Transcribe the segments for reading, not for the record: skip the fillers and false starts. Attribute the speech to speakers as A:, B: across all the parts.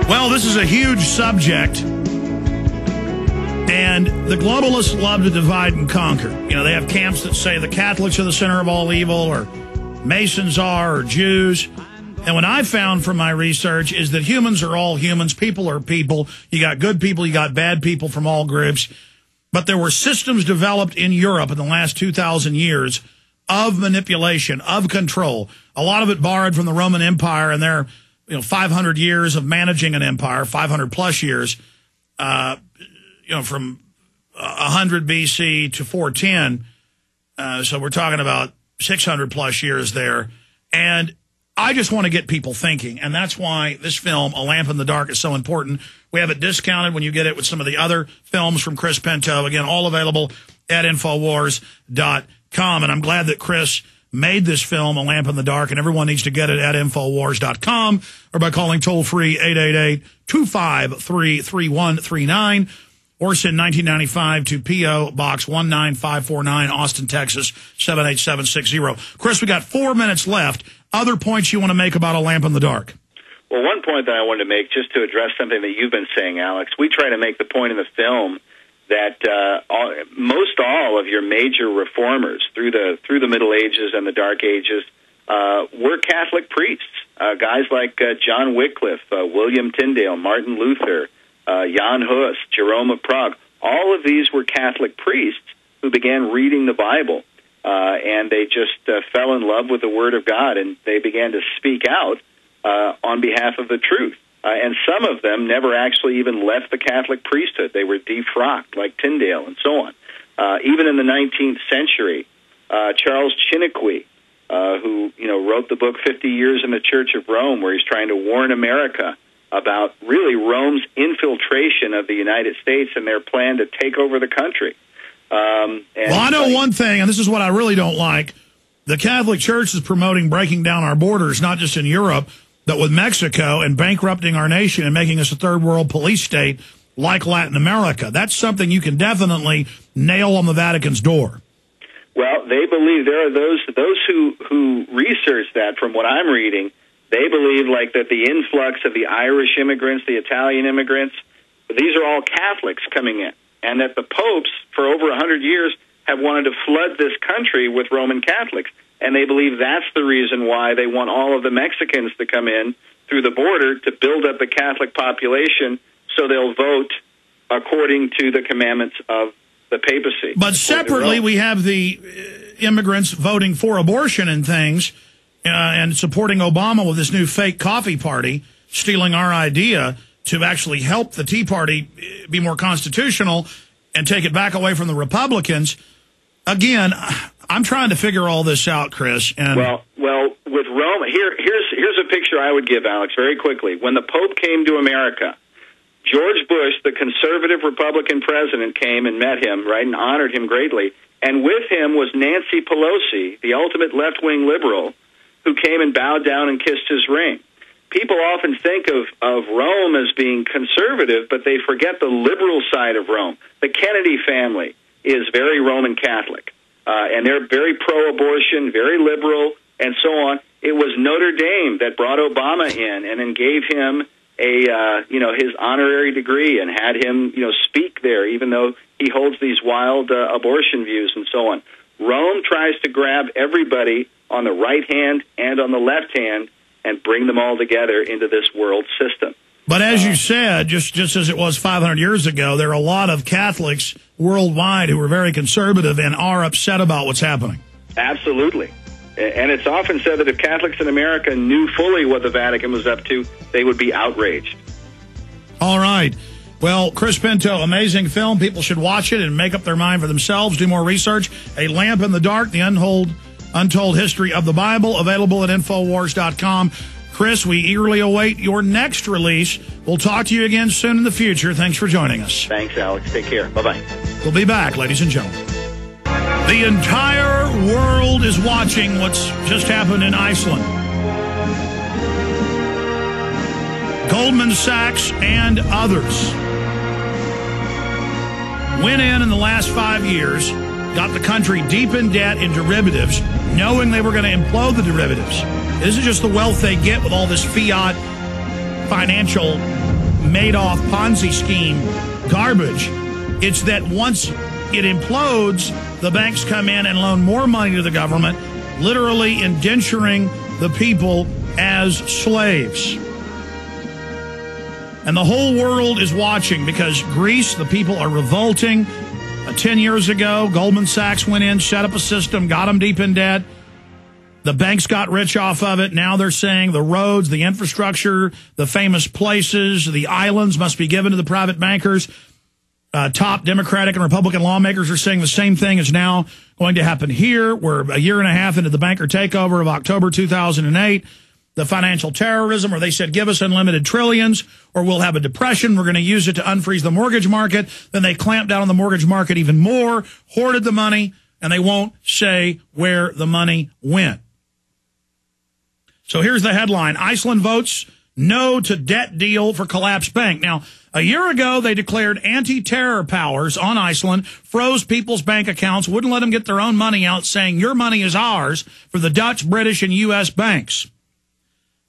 A: Well, this is a huge subject, and the globalists love to divide and conquer. You know, they have camps that say the Catholics are the center of all evil, or Masons are, or Jews. And what I found from my research is that humans are all humans. People are people. You got good people, you got bad people from all groups. But there were systems developed in Europe in the last 2,000 years of manipulation, of control. A lot of it borrowed from the Roman Empire and their 500 years of managing an empire, 500 plus years, from 100 BC to 410. So we're talking about 600 plus years there. And I just want to get people thinking, and that's why this film, A Lamp in the Dark, is so important. We have it discounted when you get it with some of the other films from Chris Pinto. Again, all available at Infowars.com. And I'm glad that Chris made this film, A Lamp in the Dark, and everyone needs to get it at Infowars.com or by calling toll-free 888-253-3139 or send $19.95 to P.O. Box 19549, Austin, Texas, 78760. Chris, we got 4 minutes left. Other points you want to make about A Lamp in the Dark?
B: Well, one point that I wanted to make, just to address something that you've been saying, Alex, we try to make the point in the film that most all of your major reformers through the Middle Ages and the Dark Ages were Catholic priests. Guys like John Wycliffe, William Tyndale, Martin Luther, Jan Hus, Jerome of Prague. All of these were Catholic priests who began reading the Bible, and they just fell in love with the Word of God, and they began to speak out on behalf of the truth. And some of them never actually even left the Catholic priesthood. They were defrocked, like Tyndale and so on. Even in the 19th century, Charles Chiniquy, who wrote the book 50 Years in the Church of Rome, where he's trying to warn America about really Rome's infiltration of the United States and their plan to take over the country. Well, I know one thing, and this is what I really don't like. The Catholic Church is promoting breaking down our borders, not just in Europe, but with Mexico, and bankrupting our nation and making us a third world police state like Latin America. That's something you can definitely nail on the Vatican's door. Well, they believe there are those who research that. From what I'm reading, they believe like that the influx of the Irish immigrants, the Italian immigrants, these are all Catholics coming in, and that the popes for over 100 years have wanted to flood this country with Roman Catholics. And they believe that's the reason why they want all of the Mexicans to come in through the border to build up the Catholic population so they'll vote according to the commandments of the papacy. But separately, we have the immigrants voting for abortion and things and supporting Obama with this new fake coffee party, stealing our idea to actually help the Tea Party be more constitutional and take it back away from the Republicans. Again, I'm trying to figure all this out, Chris. And well, with Rome, here's a picture I would give, Alex, very quickly. When the Pope came to America, George Bush, the conservative Republican president, came and met him, right, and honored him greatly. And with him was Nancy Pelosi, the ultimate left-wing liberal, who came and bowed down and kissed his ring. People often think of Rome as being conservative, but they forget the liberal side of Rome. The Kennedy family is very Roman Catholic. And they're very pro-abortion, very liberal, and so on. It was Notre Dame that brought Obama in and then gave him his honorary degree and had him, speak there, even though he holds these wild abortion views and so on. Rome tries to grab everybody on the right hand and on the left hand and bring them all together into this world system. But as you said, just as it was 500 years ago, there are a lot of Catholics worldwide who are very conservative and are upset about what's happening. Absolutely. And it's often said that if Catholics in America knew fully what the Vatican was up to, they would be outraged. All right. Well, Chris Pinto, amazing film. People should watch it and make up their mind for themselves, do more research. A Lamp in the Dark, the Untold History of the Bible, available at Infowars.com. Chris, we eagerly await your next release. We'll talk to you again soon in the future. Thanks for joining us. Thanks, Alex. Take care. Bye-bye. We'll be back, ladies and gentlemen. The entire world is watching what's just happened in Iceland. Goldman Sachs and others went in the last 5 years, got the country deep in debt in derivatives, knowing they were going to implode the derivatives. This is just the wealth they get with all this fiat financial
A: Madoff Ponzi scheme garbage. It's that once it implodes, the banks come in and loan more money to the government, literally indenturing the people as slaves. And the whole world is watching because Greece, the people are revolting. 10 years ago, Goldman Sachs went in, set up a system, got them deep in debt. The banks got rich off of it. Now they're saying the roads, the infrastructure, the famous places, the islands must be given to the private bankers. Top Democratic and Republican lawmakers are saying the same thing is now going to happen here. We're a year and a half into the banker takeover of October 2008. The financial terrorism, where they said, give us unlimited trillions or we'll have a depression. We're going to use it to unfreeze the mortgage market. Then they clamped down on the mortgage market even more, hoarded the money, and they won't say where the money went. So here's the headline. Iceland votes no to debt deal for collapsed bank. Now, a year ago, they declared anti-terror powers on Iceland, froze people's bank accounts, wouldn't let them get their own money out, saying your money is ours for the Dutch, British, and U.S. banks.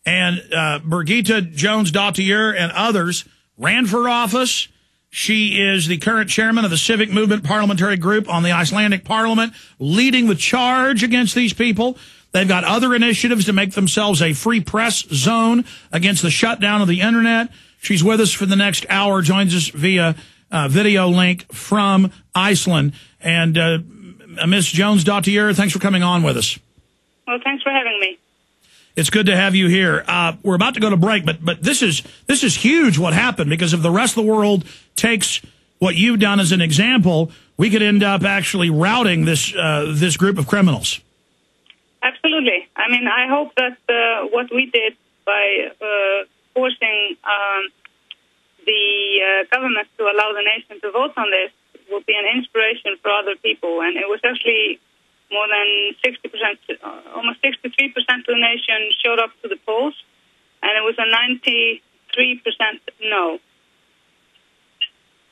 A: And Birgitta Jónsdóttir and others ran for office. She is the current chairman of the Civic Movement Parliamentary Group on the Icelandic Parliament, leading the charge against these people. They've got other initiatives to make themselves a free press zone against the shutdown of the Internet. She's with us for the next hour, joins us via video link from Iceland. And Ms. Jónsdóttir, thanks for coming on with us.
C: Well, thanks for having me.
A: It's good to have you here. We're about to go to break, but this is huge what happened, because if the rest of the world takes what you've done as an example, we could end up actually routing this group of criminals.
C: Absolutely. I mean, I hope that what we did by forcing the government to allow the nation to vote on this will be an inspiration for other people. And it was actually more than 60%, almost 63% of the nation showed up to the polls, and it was a 93% no.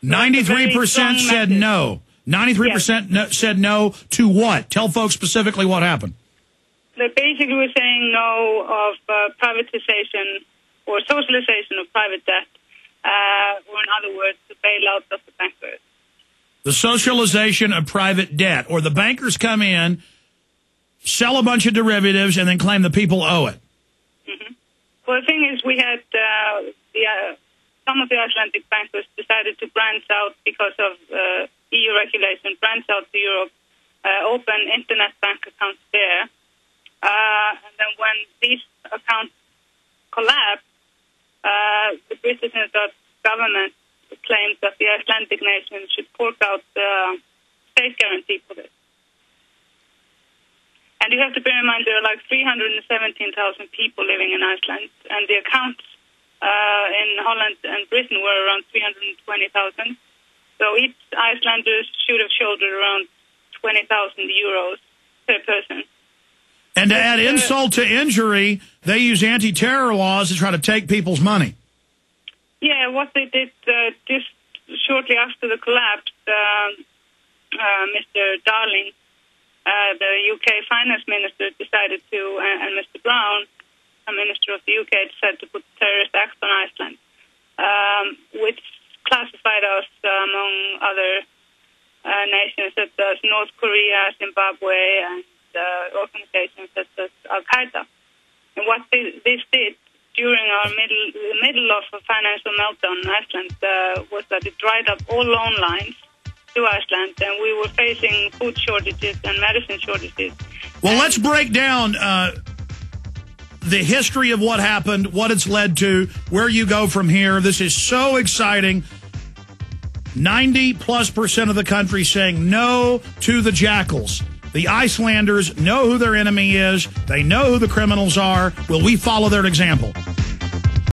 A: 93% said no. 93% said no to what? Tell folks specifically what happened.
C: They basically were saying no of privatization or socialization of private debt, or in other words, the bailout of the bankers.
A: The socialization of private debt, or the bankers come in, sell a bunch of derivatives, and then claim the people owe it.
C: Mm-hmm. Well, the thing is, we had some of the Icelandic bankers decided to branch out because of EU regulation, branch out to Europe, open internet bank accounts there. And then when these accounts collapsed, the British and Dutch government claimed that the Icelandic nation should fork out the state guarantee for this. And you have to bear in mind there are like 317,000 people living in Iceland, and the accounts in Holland and Britain were around 320,000. So each Icelander should have shouldered around 20,000 euros per person.
A: And to add insult to injury, they use anti-terror laws to try to take people's money.
C: Yeah, what they did just shortly after the collapse, Mr. Darling, the UK finance minister, decided to, and Mr. Brown, a minister of the UK, decided to put terrorist acts on Iceland, which classified us among other nations such as North Korea, Zimbabwe, and organizations such as Al-Qaeda. And what this did during our middle of a financial meltdown in Iceland was that it dried up all loan lines to Iceland, and we were facing food shortages and medicine shortages.
A: Well, let's break down the history of what happened, what it's led to, where you go from here. This is so exciting. 90+% of the country saying no to the jackals. The Icelanders know who their enemy is. They know who the criminals are. Will we follow their example?